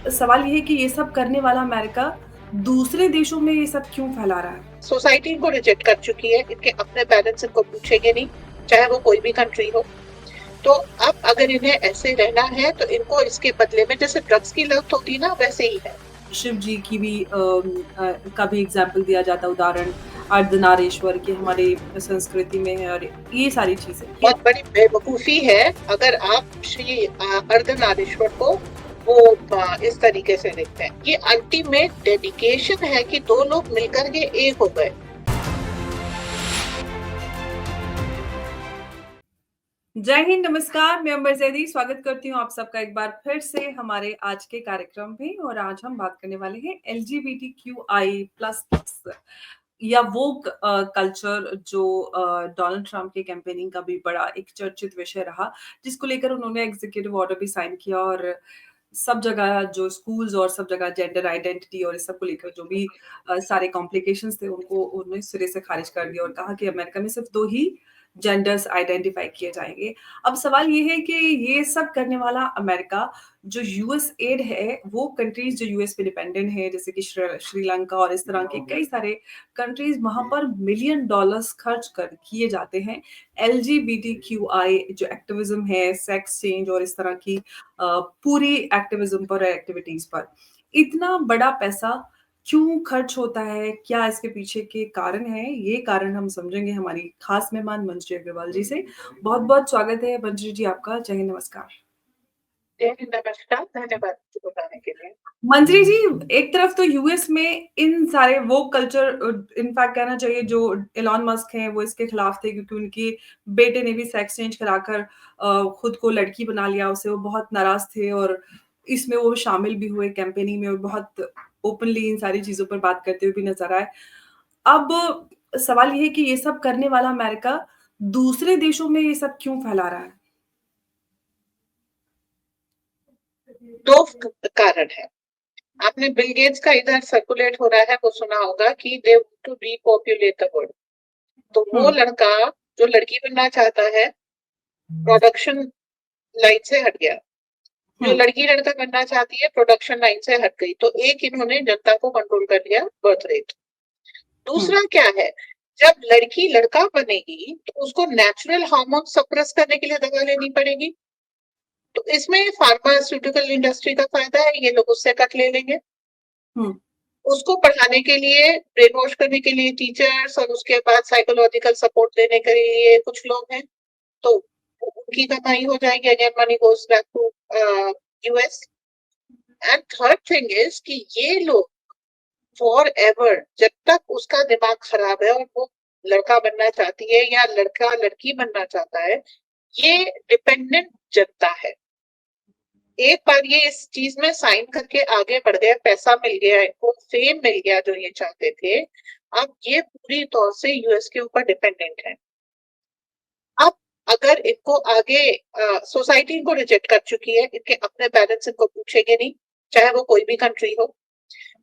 सवाल ये है कि ये सब करने वाला अमेरिका दूसरे देशों में ये सब क्यों फैला रहा है? सोसाइटी इनको रिजेक्ट कर चुकी है। इनके अपने पेरेंट्स इनको पूछेंगे नहीं, चाहे वो कोई भी कंट्री हो। तो अब अगर इन्हें ऐसे रहना है तो इनको इसके बदले में जैसे ड्रग्स की लत होती है ना, वैसे ही है। शिव जी की भी का भी एग्जाम्पल दिया जाता है, उदाहरण अर्धनारीश्वर की हमारे संस्कृति में है, और ये सारी चीजें ये बहुत बड़ी बेवकूफी है अगर आप श्री अर्धनारीश्वर को वो इस तरीके से देखते हैं। ये अल्टीमेट डेडिकेशन है कि दो लोग मिलकर के एक हो गए। जय हिंद, नमस्कार। मैं अंबर जैदी स्वागत करती हूँ आप सबका एक बार फिर से हमारे आज के कार्यक्रम में। और आज हम बात करने वाले हैं LGBTQI+ या वोक कल्चर, जो डोनाल्ड ट्रंप के कैंपेनिंग का भी बड़ा एक चर्चित विषय रहा, जिसको लेकर उन्होंने एग्जीक्यूटिव ऑर्डर भी साइन किया। और सब जगह जो स्कूल्स और सब जगह जेंडर आइडेंटिटी और इस सब को लेकर जो भी सारे कॉम्प्लिकेशंस थे, उनको उन्होंने सिरे से खारिज कर दिया और कहा कि अमेरिका में सिर्फ 2 ही जेंडर्स आइडेंटिफाई किए जाएँगे। अब सवाल ये है कि ये सब करने वाला अमेरिका, जो यूएस एड है, वो कंट्रीज़ जो यूएस पे डिपेंडेंट है, जैसे कि श्रीलंका और इस तरह के कई सारे कंट्रीज़, वहाँ पर मिलियन डॉलर्स खर्च कर किए जाते हैं एलजीबीटीक्यूआई जो एक्टिविज़्म है, सेक्स चेंज और इस तरह की पूरी एक्टिविज़्म पर, एक्टिविटीज़ पर। इतना बड़ा पैसा क्यों खर्च होता है? क्या इसके पीछे के कारण हैं? ये कारण हम समझेंगे हमारी खास मेहमान मंजरी अग्रवाल जी से। बहुत-बहुत स्वागत है मंजरी जी आपका। जय हिंद, नमस्कार। जय हिंद, नमस्कार, धन्यवाद मुझे बताने के लिए। मंजरी जी, एक तरफ तो यूएस में इन सारे वोक कल्चर, इनफैक्ट कहना चाहिए जो एलन मस्क हैं वो इसके खिलाफ थे, क्योंकि उनके बेटे ने भी सेक्स चेंज कराकर खुद को लड़की बना लिया, उससे वो बहुत नाराज थे और इसमें वो शामिल भी हुए कैंपेनिंग में और बहुत ओपनली इन सारी चीजों पर बात करते हुए भी नजर आए। अब सवाल ये है कि ये सब करने वाला अमेरिका दूसरे देशों में ये सब क्यों फैला रहा है? दो कारण है। आपने बिल गेट्स का इधर सर्कुलेट हो रहा है वो सुना होगा कि they want to repopulate the world. तो वो हम्म। लड़का जो लड़की बनना चाहता है, प्रोडक्शन लाइन से हट गया। जो हम्म। लड़की लड़का बनना चाहती है, प्रोडक्शन लाइन से हट गई। तो एक इन्होंने जनता को कंट्रोल कर लिया, बर्थ रेट। हम्म। दूसरा क्या है, जब लड़की लड़का बनेगी तो उसको नेचुरल हार्मोन सप्रेस करने के लिए दवा लेनी पड़ेगी। तो इसमें फार्मास्यूटिकल इंडस्ट्री का फायदा है, ये लोग उससे कट ले लेंगे। हम्म। उसको पढ़ाने के लिए, ब्रेन वॉश करने के लिए टीचर्स, और उसके बाद साइकोलॉजिकल सपोर्ट देने के लिए कुछ लोग हैं। तो उनकी कमाई हो जाएगी। Again money goes back to US. And third thing is कि ये लोग फॉर एवर, जब तक उसका दिमाग खराब है और वो लड़का बनना चाहती है या लड़का लड़की बनना चाहता है, ये डिपेंडेंट जनता है। एक बार ये इस चीज में साइन करके आगे बढ़ गया, पैसा मिल गया इनको, फेम मिल गया जो ये चाहते थे, अब ये पूरी तौर से यूएस के ऊपर डिपेंडेंट है। अब अगर इनको आगे सोसाइटी इनको रिजेक्ट कर चुकी है, इनके अपने पेरेंट्स इनको पूछेंगे नहीं, चाहे वो कोई भी कंट्री हो।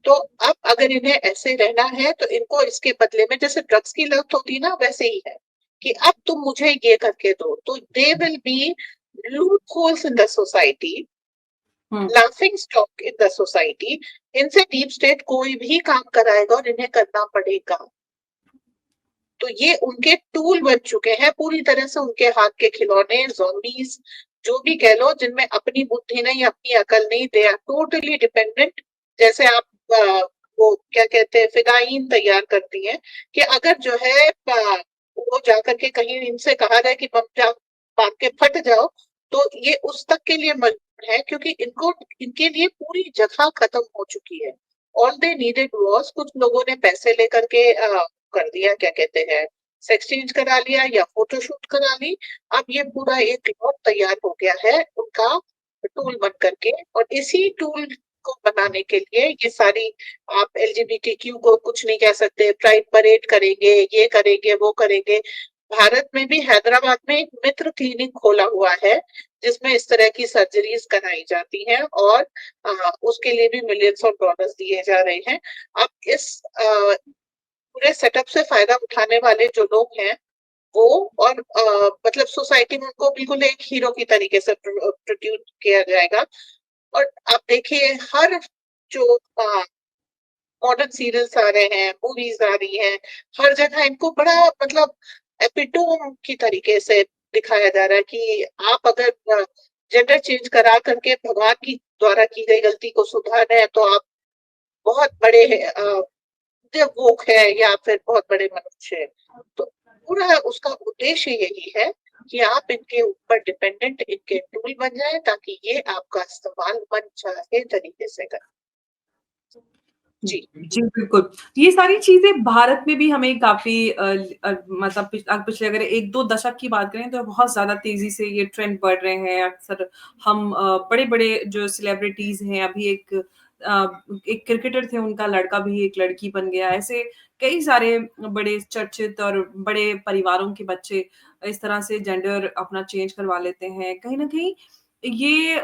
तो अब अगर इन्हें ऐसे रहना है तो इनको इसके बदले में जैसे ड्रग्स की लत होती है ना, वैसे ही है कि अब तुम मुझे ये करके दो। तो they will be loop holes in the society, hmm. Laughing stock in the society. इनसे डीप स्टेट कोई भी काम कराएगा और इन्हें करना पड़ेगा। तो ये उनके टूल बन चुके हैं पूरी तरह से, उनके हाथ के खिलौने, zombies, जो भी कह लो, जिनमें अपनी बुद्धि नहीं, अपनी अकल नहीं। They are totally dependent. जैसे आप वो क्या कहते हैं, फिदाइन तैयार करती हैं कि अगर जो है वो जाकर के कहीं इनसे कहा जाए कि बम जा मार के फट जाओ, तो ये उस तक के लिए मजबूर है, क्योंकि इनको, इनके लिए पूरी जगह खत्म हो चुकी है। ऑल दे नीडेड वॉज, कुछ लोगों ने पैसे लेकर के कर दिया, क्या कहते हैं, सेक्स चेंज करा लिया या फोटोशूट करा ली। अब ये पूरा एक लॉट तैयार हो गया है उनका टूल बन करके। और इसी टूल को बनाने के लिए ये सारी, आप एलजीबीटीक्यू को कुछ नहीं कह सकते, प्राइड परेड करेंगे, ये करेंगे, वो करेंगे। भारत में भी हैदराबाद में एक मित्र क्लिनिक खोला हुआ है जिसमें इस तरह की सर्जरीज कराई जाती हैं, और उसके लिए भी मिलियंस ऑफ डॉलर्स दिए जा रहे हैं। अब इस पूरे सेटअप से फायदा उठाने वाले जो लोग हैं वो, और मतलब सोसाइटी में उनको बिल्कुल एक हीरो की तरीके से प्रोड्यूस किया जाएगा। और आप देखिए हर जो मॉडर्न सीरियल्स आ रहे हैं, मूवीज आ रही हैं, हर जगह इनको बड़ा मतलब एपिटोम की तरीके से दिखाया जा रहा है कि आप अगर जेंडर चेंज करा करके भगवान की द्वारा की गई गलती को सुधार रहे हैं तो आप बहुत बड़े वोक है या फिर बहुत बड़े मनुष्य है। तो पूरा उसका उद्देश्य यही है कि आप इनके ऊपर डिपेंडेंट, इनके टूल बन जाए ताकि ये आपका इस्तेमाल मन चाहे तरीके से करें। जी जी, बिल्कुल। ये सारी चीज़ें भारत में भी हमें काफ़ी मतलब पिछले अगर 1-2 दशक की बात करें तो बहुत ज़्यादा तेज़ी से ये ट्रेंड बढ़ रहे हैं। अक्सर हम बड़े-बड़े जो सेलिब्रिटीज़ हैं, अभी एक क्रिकेटर थे, उनका लड़का भी एक लड़की बन गया। ऐसे कई सारे बड़े चर्चित और बड़े परिवारों के बच्चे इस तरह से जेंडर अपना चेंज करवा लेते हैं। कहीं न कहीं ये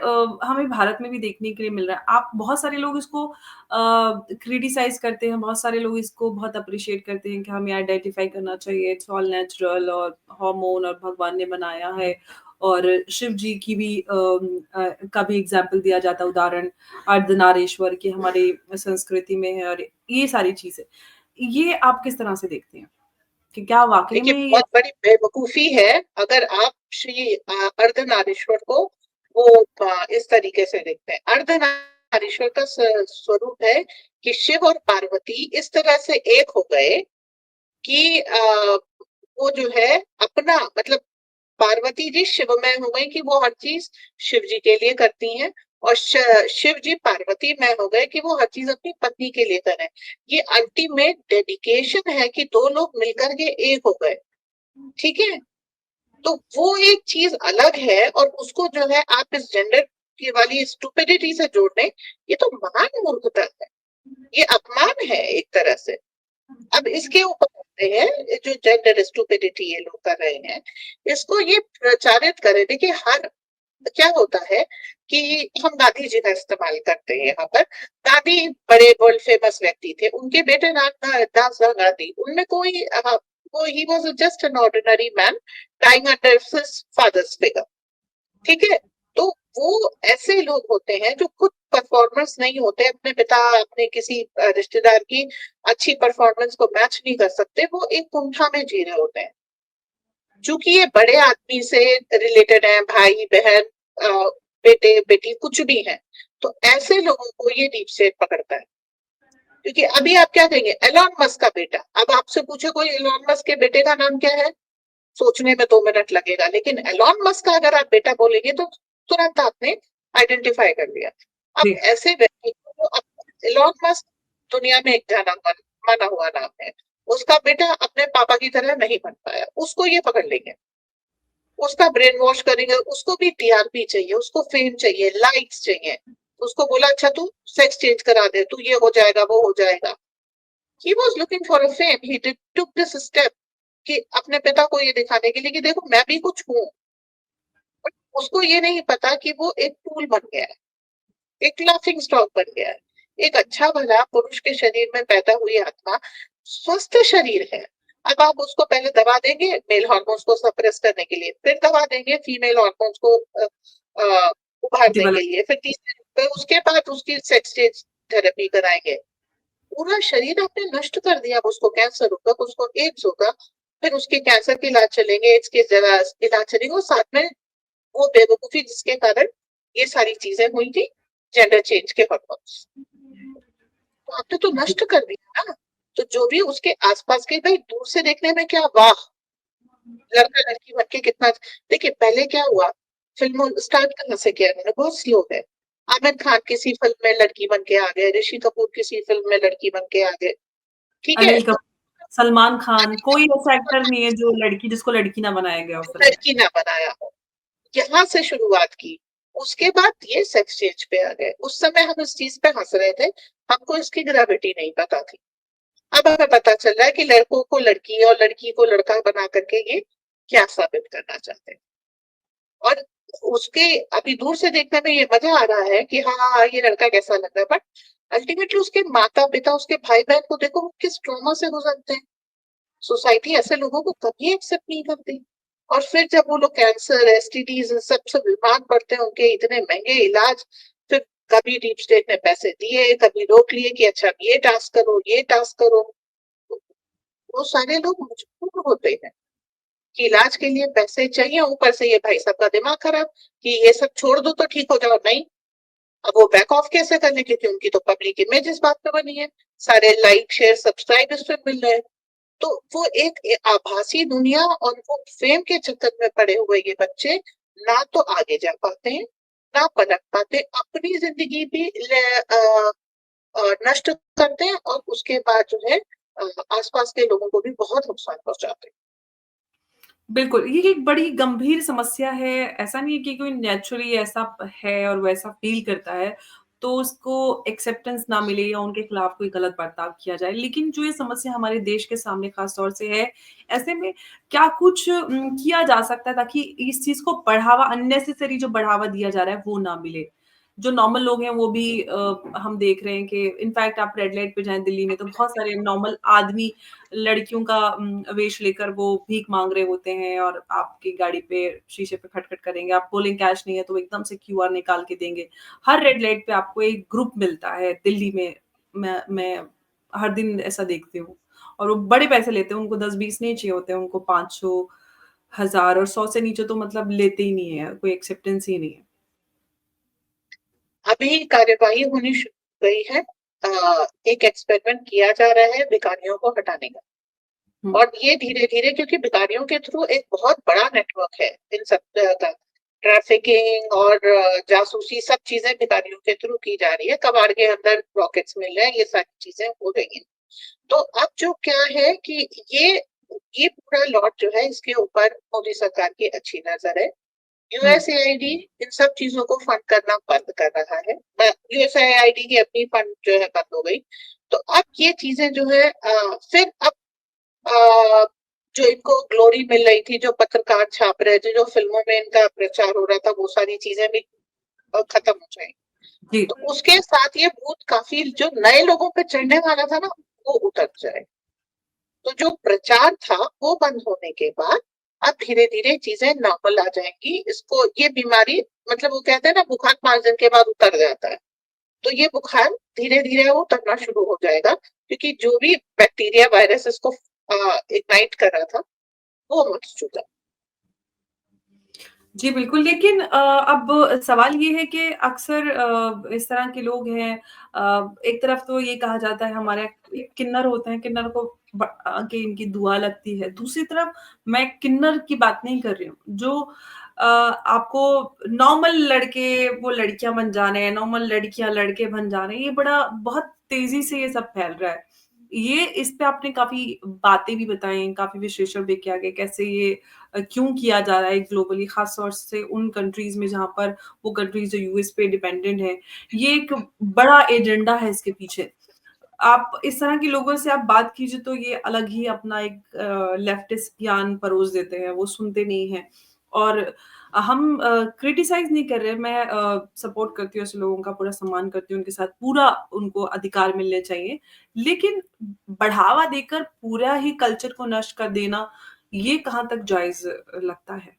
हमें भारत में भी देखने के लिए मिल रहा है। आप बहुत सारे लोग इसको क्रिटिसाइज़ करते हैं, बहुत सारे लोग इसको बहुत एप्रिशिएट करते हैं कि हमें आइडेंटिफ़ाई करना चाहिए, इट्स ऑल नेचुरल और हार्मोन और भगवान ने बनाया है। और शिव जी की भी का भी एग्ज़ाम्पल दिया जाता है, उदाहरण अर्धनारीश्वर की हमारी संस्कृति में है और ये सारी चीज़ें। ये आप किस तरह से देखते हैं? कि क्या वाक़ई देखिए में ये बहुत बड़ी बेवकूफी है अगर आप श्री अर्धनारीश्वर को वो इस तरीके से देखते हैं। अर्धनारीश्वर का स्वरूप है कि शिव और पार्वती इस तरह से एक हो गए कि वो जो है अपना मतलब पार्वती जी शिवमय हो गई कि वो हर चीज शिव जी के लिए करती हैं और शिव जी पार्वती में हो गए कि वो हर चीज अपनी पत्नी के लिए करें। ये अल्टीमेट डेडिकेशन है कि दो लोग मिलकर के एक हो गए। ठीक है, तो वो एक चीज अलग है और उसको जो है आप इस जेंडर की वाली स्टुपिडिटी से जोड़ दें, ये तो महान मूर्खता है, ये अपमान है एक तरह से। अब इसके ऊपर आते हैं जो जेंडर स्टुपिडिटी ये लोग कर रहे हैं, इसको ये प्रचारित करें। देखिए हर क्या होता है कि हम गांधी जी का इस्तेमाल करते हैं यहाँ पर। गांधी बड़े वर्ल्ड फेमस व्यक्ति थे, उनके बेटे रामदास गांधी, उनमें कोई वो ही was just an ordinary man dying under his father's figure. ठीक है, तो वो ऐसे लोग होते हैं जो खुद परफॉर्मर्स नहीं होते, अपने पिता अपने किसी रिश्तेदार की अच्छी परफॉर्मेंस को मैच नहीं कर सकते, वो एक कुंठा में जी रहे होते हैं। चूंकि ये बड़े आदमी से रिलेटेड है, भाई बहन बेटे बेटी कुछ भी है, तो ऐसे लोगों को ये डीप स्टेट पकड़ता है। क्योंकि अभी आप क्या कहेंगे, एलॉन मस्क का बेटा, अब आपसे पूछे कोई एलॉन मस्क के बेटे का नाम क्या है, सोचने में 2 मिनट लगेगा, लेकिन एलॉन मस्क का अगर आप बेटा बोलेंगे तो तुरंत आपने आइडेंटिफाई कर लिया। अब जी, ऐसे व्यक्ति को एलॉन मस्क दुनिया में एक जाना माना हुआ नाम है, उसका बेटा अपने पापा की तरह नहीं बन पाया, उसको ये पकड़ लेंगे, उसका ब्रेन वॉश करेंगे, उसको भी टीआरपी चाहिए, उसको फेम चाहिए, लाइक्स चाहिए। उसको बोला अच्छा तू सेक्स चेंज करा दे, तू ये हो जाएगा वो हो जाएगा। He was looking for a fame, he took this step कि अपने पिता को ये दिखाने के लिए कि देखो मैं भी कुछ हूँ। बट उसको ये नहीं पता कि वो एक टूल बन गया है, एक लाफिंग स्टॉक बन गया है। एक अच्छा भला पुरुष के शरीर में पैदा हुई आत्मा स्वस्थ शरीर है। अब आप उसको पहले दवा देंगे मेल हार्मोन्स को सप्रेस करने के लिए, फिर दवा देंगे फीमेल हार्मोन्स को उभारने के डेवलप लिए, फिर तीसरे फिर उसके बाद उसकी सेक्स चेंज थेरेपी कराएंगे। पूरा शरीर आपने नष्ट कर दिया। अब उसको कैंसर होगा, उसको एड्स होगा, फिर उसके कैंसर के इलाज चलेंगे, एड्स के इलाज चलेंगे, और साथ में वो बेवकूफी जिसके कारण ये सारी चीजें हुई थी, जेंडर चेंज के हॉर्मोन्स, तो आपने तो नष्ट कर दिया ना। तो जो भी उसके आसपास के, भाई दूर से देखने में क्या वाह, लड़का लड़की बन के कितना। देखिए पहले क्या हुआ, फिल्म स्टार्ट कहाँ से किया उन्होंने, बहुत स्लो है। आमिर खान किसी फिल्म में लड़की बन के आ गए, ऋषि कपूर किसी फिल्म में लड़की बन के आ गए। ठीक है, अनिल तो कपूर, सलमान खान, कोई ऐसा एक्टर नहीं है जो लड़की जिसको लड़की ना बनाया गया हो फ़िल्म में। लड़की ना बनाया हो, यहाँ से शुरुआत की। उसके बाद ये सेक्स चेंज पे आ गए। उस समय हम इस चीज पे हंस रहे थे, हमको इसकी ग्रेविटी नहीं पता थी। अब हमें पता चल रहा है कि लड़कों को लड़की और लड़की को लड़का बना करके ये क्या साबित करना चाहते हैं। और उसके अभी दूर से देखने में ये मजा आ रहा है कि हाँ ये लड़का कैसा लग रहा है, बट अल्टीमेटली उसके माता पिता उसके भाई बहन को देखो वो किस ट्रॉमा से गुजरते हैं। सोसाइटी ऐसे लोगों को कभी एक्सेप्ट नहीं करती। और फिर जब वो लोग कैंसर एसटीडीज सबसे बीमार पड़ते हैं, उनके इतने महंगे इलाज, फिर कभी डीप स्टेट ने पैसे दिए, कभी रोक लिए कि अच्छा ये टास्क करो, ये टास्क करो। वो सारे लोग मजबूर होते हैं कि इलाज के लिए पैसे चाहिए, ऊपर से ये भाई साहब का दिमाग खराब कि ये सब छोड़ दो तो ठीक हो जाओ। नहीं, अब वो बैक ऑफ कैसे करने, क्योंकि उनकी तो पब्लिक इमेज इस बात पे बनी है, सारे लाइक शेयर सब्सक्राइब इस पे मिल रहे हैं। तो वो एक आभासी दुनिया और वो फेम के चक्कर में पड़े हुए ये बच्चे ना तो आगे जा पाते हैं, ना पलट पाते, अपनी जिंदगी भी नष्ट करते हैं और उसके बाद जो है आसपास के लोगों को भी बहुत नुकसान पहुंचाते हैं। बिल्कुल, ये एक बड़ी गंभीर समस्या है, ऐसा नहीं है कि कोई नेचुरली ऐसा है और वैसा फ़ील करता है, तो उसको एक्सेप्टेंस ना मिले या उनके खिलाफ कोई गलत बर्ताव किया जाए। लेकिन जो ये समस्या हमारे देश के सामने ख़ास तौर से है, ऐसे में क्या कुछ किया जा सकता है ताकि इस चीज़ को बढ़ावा अननेसेसरी जो बढ़ावा दिया जा रहा है, वो ना मिले? जो नॉर्मल लोग हैं, वो भी हम देख रहे हैं कि इनफैक्ट आप रेड लाइट पे जाएँ दिल्ली में, तो बहुत सारे नॉर्मल आदमी लड़कियों का वेश लेकर वो भीख माँग रहे होते हैं और आपकी गाड़ी पे शीशे पे खटखट करेंगे। आप बोलेंगे कैश नहीं है तो वो एकदम से क्यूआर निकाल के देंगे। हर रेड लाइट पे आपको एक ग्रुप मिलता है दिल्ली में, मैं हर दिन ऐसा देखती हूँ और वो बड़े पैसे लेते हैं, उनको 10-20 नहीं चाहिए होते हैं, उनको 500, 1000 और 100 से नीचे तो मतलब लेते ही नहीं है, कोई एक्सेप्टेंस ही नहीं है। अभी कार्यवाही होनी शुरू हुई है। एक एक्सपेरिमेंट किया जा रहा है भिखारियों को हटाने का, हुँ, और ये धीरे धीरे, क्योंकि भिखारियों के थ्रू एक बहुत बड़ा नेटवर्क है इन सब का, ट्रैफिकिंग और जासूसी सब चीजें भिखारियों के थ्रू की जा रही है, कबाड़ के अंदर रॉकेट्स मिल रहे हैं, ये सारी चीजें हो रही हैं। तो अब जो क्या है कि ये ये पूरा लॉट जो है इसके ऊपर मोदी सरकार की अच्छी नजर है। हुँ। यूएसएआईडी इन सब चीजों को फंड करना बंद कर रहा है। यूएसएआईडी की अपनी फंड जो है बंद हो गई। तो अब ये चीजें जो है फिर अब अ, जो इनको ग्लोरी मिल रही थी, जो पत्रकार छाप रहे थे, जो फिल्मों में इनका प्रचार हो रहा था, वो सारी चीजें भी खत्म हो जाएंगी। जी। तो उसके साथ ये भूत काफी जो नए लोगों पे चढ़ने वाला था ना, वो उतर जाए। तो जो प्रचार था वो बंद होने के बाद अब धीरे धीरे चीजें नॉर्मल आ जाएंगी। इसको ये बीमारी, मतलब वो कहते हैं ना बुखार 5 दिन के बाद उतर जाता है, तो ये बुखार धीरे धीरे वो उतरना शुरू हो जाएगा, क्योंकि जो भी बैक्टीरिया वायरस इसको इग्नाइट कर रहा था वो मर चुका। जी, बिल्कुल, लेकिन अब सवाल ये है कि अक्सर इस तरह के लोग हैं एक तरफ तो ये कहा जाता है हमारे एक किन्नर होते हैं, किन्नर को कि इनकी दुआ लगती है। दूसरी तरफ मैं किन्नर की बात नहीं कर रही हूँ, जो आपको नॉर्मल लड़के वो लड़कियाँ बन जा रहे हैं, नॉर्मल लड़कियाँ लड़के बन जा रहे हैं, ये बड़ा बहुत तेज़ी से ये सब फैल रहा है। ये इस पे आपने काफ़ी बातें भी बताई, काफ़ी विश्लेषण भी किया गया, कैसे ये क्यों किया जा रहा है ग्लोबली खास तौर से उन कंट्रीज में जहाँ पर वो कंट्रीज जो यूएस पे डिपेंडेंट है ये एक बड़ा एजेंडा है इसके पीछे आप इस तरह के लोगों से आप बात कीजिए तो ये अलग ही अपना एक लेफ्टिस्ट ज्ञान परोस देते हैं वो सुनते नहीं हैं और हम क्रिटिसाइज नहीं कर रहे मैं सपोर्ट करती हूँ ऐसे लोगों का पूरा सम्मान करती हूँ उनके साथ पूरा उनको अधिकार मिलने चाहिए लेकिन बढ़ावा देकर पूरा ही कल्चर को नष्ट कर देना ये कहाँ तक जायज़ लगता है?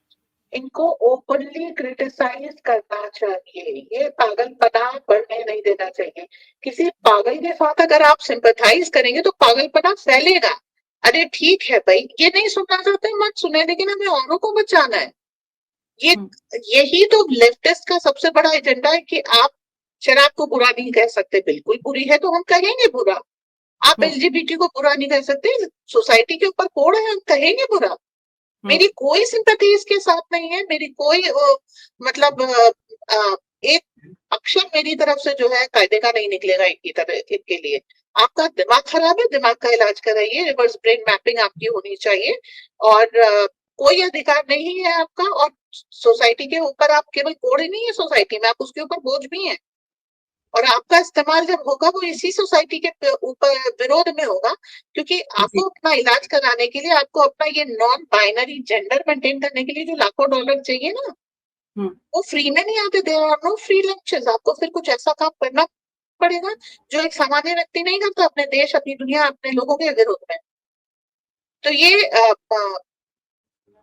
इनको ओपनली क्रिटिसाइज करना चाहिए, ये पागलपना बढ़ने नहीं देना चाहिए। किसी पागल के साथ अगर आप सिंपैथाइज करेंगे तो पागलपना फैलेगा। अरे ठीक है भाई, ये नहीं सुनना चाहते मत सुने, लेकिन हमें औरों को बचाना है। ये हुँ, यही तो लेफ्टिस्ट का सबसे बड़ा एजेंडा है कि आप शराब को बुरा नहीं कह सकते, बिल्कुल बुरी है तो हम कहेंगे बुरा। आप हुँ, एलजीबीटी को बुरा नहीं कह सकते, सोसाइटी के ऊपर कोड है, हम कहेंगे बुरा। हुँ, मेरी कोई सिंपैथी इसके साथ नहीं है, मेरी कोई मतलब एक अक्षर मेरी तरफ से जो है कायदे का नहीं निकलेगा इनकी तरह इनके लिए। आपका दिमाग खराब है, दिमाग का इलाज कराइए, रिवर्स ब्रेन मैपिंग आपकी होनी चाहिए। और कोई अधिकार नहीं है आपका, और सोसाइटी के ऊपर आप केवल कोड ही नहीं है सोसाइटी में, आप उसके ऊपर बोझ भी हैं। और आपका इस्तेमाल जब होगा वो इसी सोसाइटी के ऊपर विरोध में होगा, क्योंकि जी, आपको अपना इलाज कराने के लिए, आपको अपना ये नॉन बाइनरी जेंडर मेंटेन करने के लिए जो लाखों डॉलर चाहिए ना, हुँ, वो फ्री में नहीं आते। There are no free lunches. आपको फिर कुछ ऐसा काम करना पड़ेगा जो एक सामान्य व्यक्ति नहीं करता, अपने देश, अपनी दुनिया, अपने लोगों के विरोध में। तो ये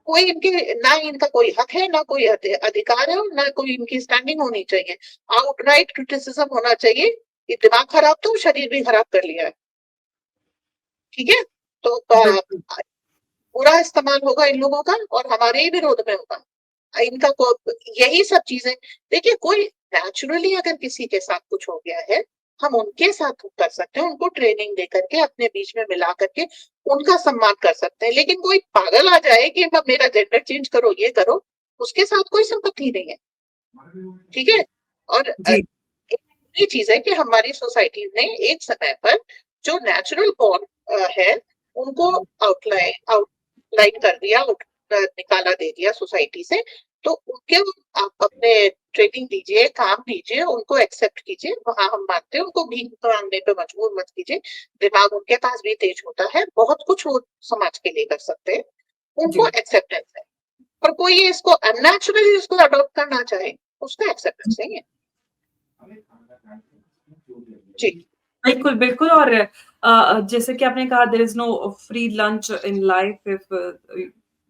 कोई इनके ना इनका कोई हक है, ना कोई अधिकार है, और ना कोई इनकी स्टैंडिंग होनी चाहिए। आउटराइट क्रिटिसिज्म होना चाहिए कि दिमाग खराब तो शरीर भी खराब कर लिया है, ठीक है। तो बिल्कुल। पूरा इस्तेमाल होगा इन लोगों का और हमारे ही विरोध में होगा इनका यही सब चीजें। देखिए कोई नेचुरली अगर किसी के साथ कुछ हो गया है, हम उनके साथ कर सकते हैं, उनको ट्रेनिंग दे करके अपने बीच में मिला करके उनका सम्मान कर सकते हैं। लेकिन कोई पागल आ जाए कि मेरा जेंडर चेंज करो, ये करो, उसके साथ कोई संपत्ति नहीं है, ठीक है। और जी। ये चीज है कि हमारी सोसाइटी ने एक समय पर जो नेचुरल बॉर्न है उनको आउटलाइन कर दिया, निकाला दे दिया सोसाइटी से। तो उनके आप अपने ट्रेनिंग दीजिए, काम दीजिए, उनको एक्सेप्ट कीजिए, वहां हम मानते हैं, उनको भीख मांगने पे मजबूर मत कीजिए। दिमाग उनके पास भी तेज होता है, बहुत कुछ वो समाज के लिए कर सकते हैं, उनको जी। एक्सेप्टेंस है। पर कोई इसको अननेचुरली इसको अडॉप्ट करना चाहे, उसका एक्सेप्टेंस नहीं है। जी। बिल्कुल, बिल्कुल। और जैसे कि आपने कहा there is no free lunch in life. If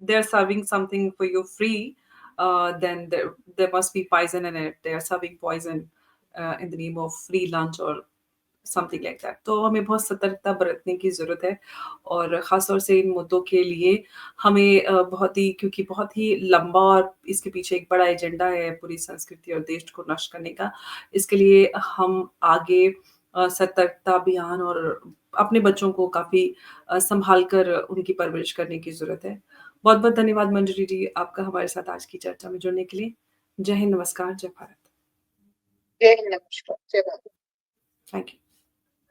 they are serving something for you free, then there must be poison in it. They are serving poison in the name of free lunch और something like that. तो हमें बहुत सतर्कता बरतने की ज़रूरत है, और ख़ास तौर से इन मुद्दों के लिए हमें बहुत ही, क्योंकि बहुत ही लंबा और इसके पीछे एक बड़ा एजेंडा है पूरी संस्कृति और देश को नष्ट करने का। इसके लिए हम आगे सतर्कता अभियान और अपने बच्चों को काफ़ी सँभाल कर उनकी परवरिश करने की ज़रूरत है। बहुत-बहुत धन्यवाद मंजरी जी, आपका हमारे साथ आज की चर्चा में जुड़ने के लिए। जय हिंद, नमस्कार, जय भारत। जय हिंद, नमस्कार, जय भारत। Thank you.